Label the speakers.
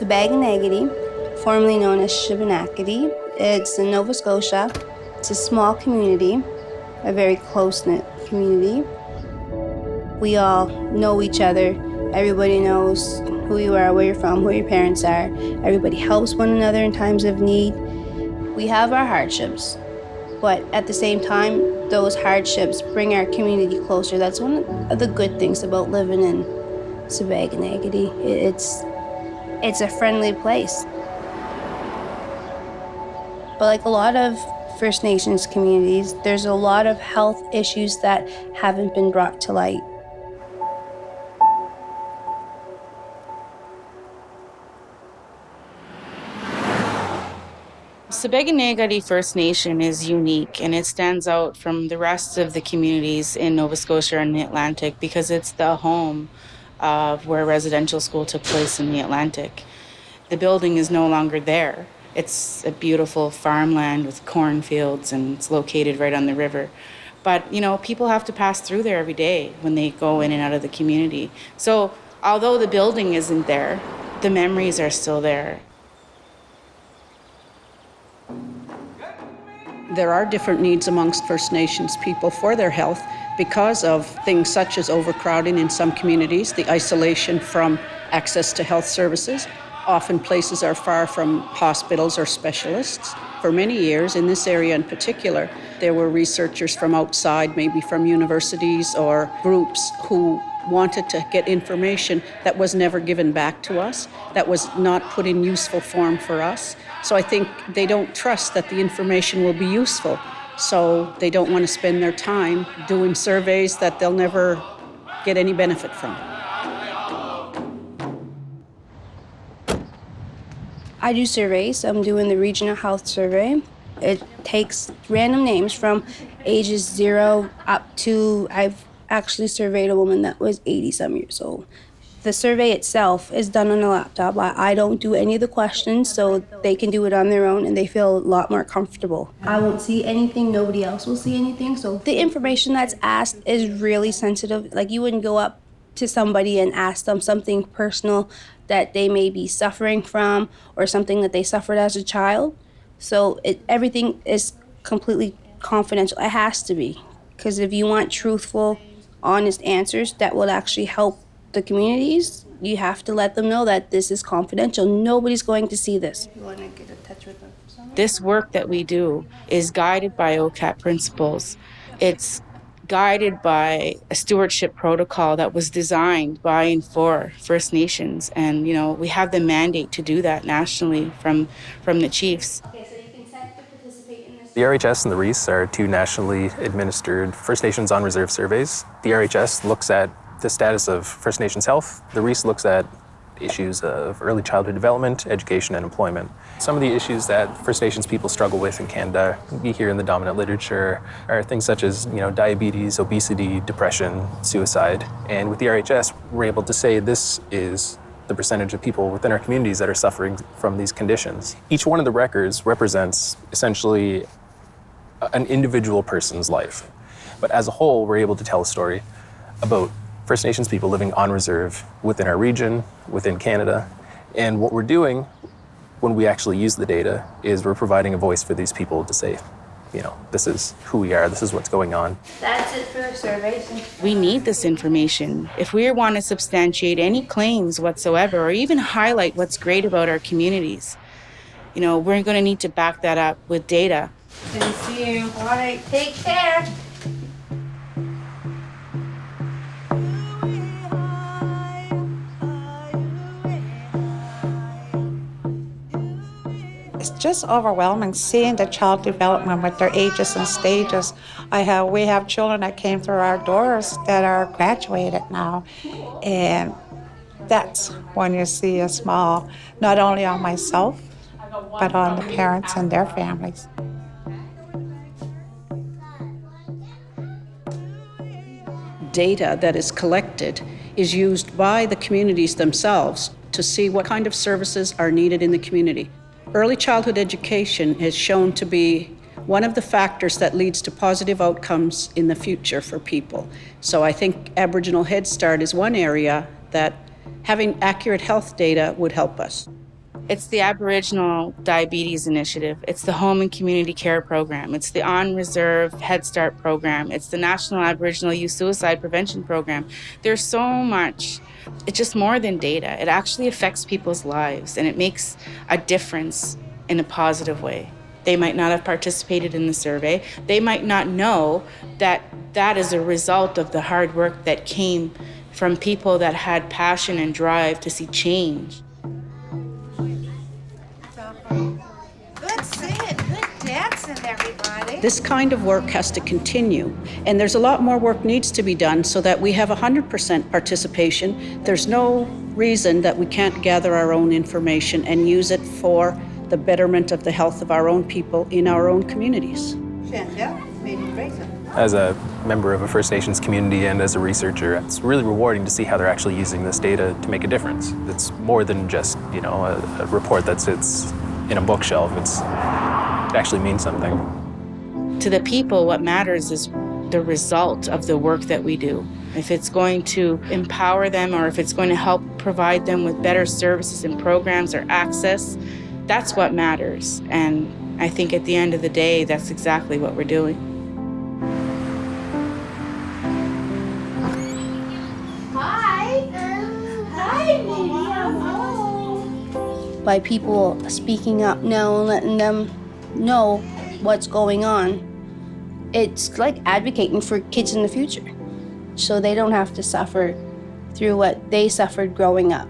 Speaker 1: FNIGC, formerly known as Shubenacadie. It's in Nova Scotia. It's a small community, a very close-knit community. We all know each other. Everybody knows who you are, where you're from, who your parents are. Everybody helps one another in times of need. We have our hardships, but at the same time, those hardships bring our community closer. That's one of the good things about living in Shubenacadie. It's a friendly place. But like a lot of First Nations communities, there's a lot of health issues that haven't been brought to light.
Speaker 2: Shubenacadie First Nation is unique, and it stands out from the rest of the communities in Nova Scotia and the Atlantic because it's the home of where residential school took place in the Atlantic. The building is no longer there. It's a beautiful farmland with cornfields, and it's located right on the river. But, you know, people have to pass through there every day when they go in and out of the community. So although the building isn't there, the memories are still there.
Speaker 3: There are different needs amongst First Nations people for their health because of things such as overcrowding in some communities, the isolation from access to health services. Often places are far from hospitals or specialists. For many years, in this area in particular, there were researchers from outside, maybe from universities or groups, who wanted to get information that was never given back to us, that was not put in useful form for us. So I think they don't trust that the information will be useful. So they don't want to spend their time doing surveys that they'll never get any benefit from.
Speaker 1: I do surveys. I'm doing the regional health survey. It takes random names from ages 0 up to, I've actually surveyed a woman that was 80-some years old. The survey itself is done on a laptop. I don't do any of the questions, so they can do it on their own and they feel a lot more comfortable. I won't see anything, nobody else will see anything, so the information that's asked is really sensitive. Like, you wouldn't go up to somebody and ask them something personal that they may be suffering from or something that they suffered as a child. So everything is completely confidential. It has to be, because if you want truthful, honest answers that will actually help the communities, you have to let them know that this is confidential. Nobody's going to see this. You want to get in touch with them?
Speaker 2: This work that we do is guided by OCAP principles. It's guided by a stewardship protocol that was designed by and for First Nations. And, you know, we have the mandate to do that nationally from the chiefs.
Speaker 1: Okay, so you can set to participate in this.
Speaker 4: The RHS and the REIS are two nationally administered First Nations on reserve surveys. The RHS looks at the status of First Nations health. The REIS looks at issues of early childhood development, education, and employment. Some of the issues that First Nations people struggle with in Canada, we hear in the dominant literature, are things such as, diabetes, obesity, depression, suicide. And with the RHS, we're able to say this is the percentage of people within our communities that are suffering from these conditions. Each one of the records represents essentially an individual person's life. But as a whole, we're able to tell a story about First Nations people living on reserve within our region, within Canada. And what we're doing when we actually use the data is we're providing a voice for these people to say, this is who we are, this is what's going on.
Speaker 1: That's it for the surveys.
Speaker 2: We need this information. If we want to substantiate any claims whatsoever, or even highlight what's great about our communities, we're going to need to back that up with data.
Speaker 1: Thank you. All right, take care.
Speaker 5: It's just overwhelming seeing the child development with their ages and stages. We have children that came through our doors that are graduated now, and that's when you see a smile, not only on myself, but on the parents and their families.
Speaker 3: Data that is collected is used by the communities themselves to see what kind of services are needed in the community. Early childhood education is shown to be one of the factors that leads to positive outcomes in the future for people. So I think Aboriginal Head Start is one area that having accurate health data would help us.
Speaker 2: It's the Aboriginal Diabetes Initiative. It's the Home and Community Care Program. It's the On Reserve Head Start Program. It's the National Aboriginal Youth Suicide Prevention Program. There's so much. It's just more than data. It actually affects people's lives, and it makes a difference in a positive way. They might not have participated in the survey. They might not know that that is a result of the hard work that came from people that had passion and drive to see change.
Speaker 6: Good singing, good dancing, everybody.
Speaker 3: This kind of work has to continue, and there's a lot more work needs to be done so that we have 100% participation. There's no reason that we can't gather our own information and use it for the betterment of the health of our own people in our own communities.
Speaker 4: As a member of a First Nations community and as a researcher, it's really rewarding to see how they're actually using this data to make a difference. It's more than just, a report that sits in a bookshelf. It actually means something.
Speaker 2: To the people, what matters is the result of the work that we do. If it's going to empower them or if it's going to help provide them with better services and programs or access, that's what matters. And I think at the end of the day, that's exactly what we're doing.
Speaker 1: By people speaking up now and letting them know what's going on, it's like advocating for kids in the future so they don't have to suffer through what they suffered growing up,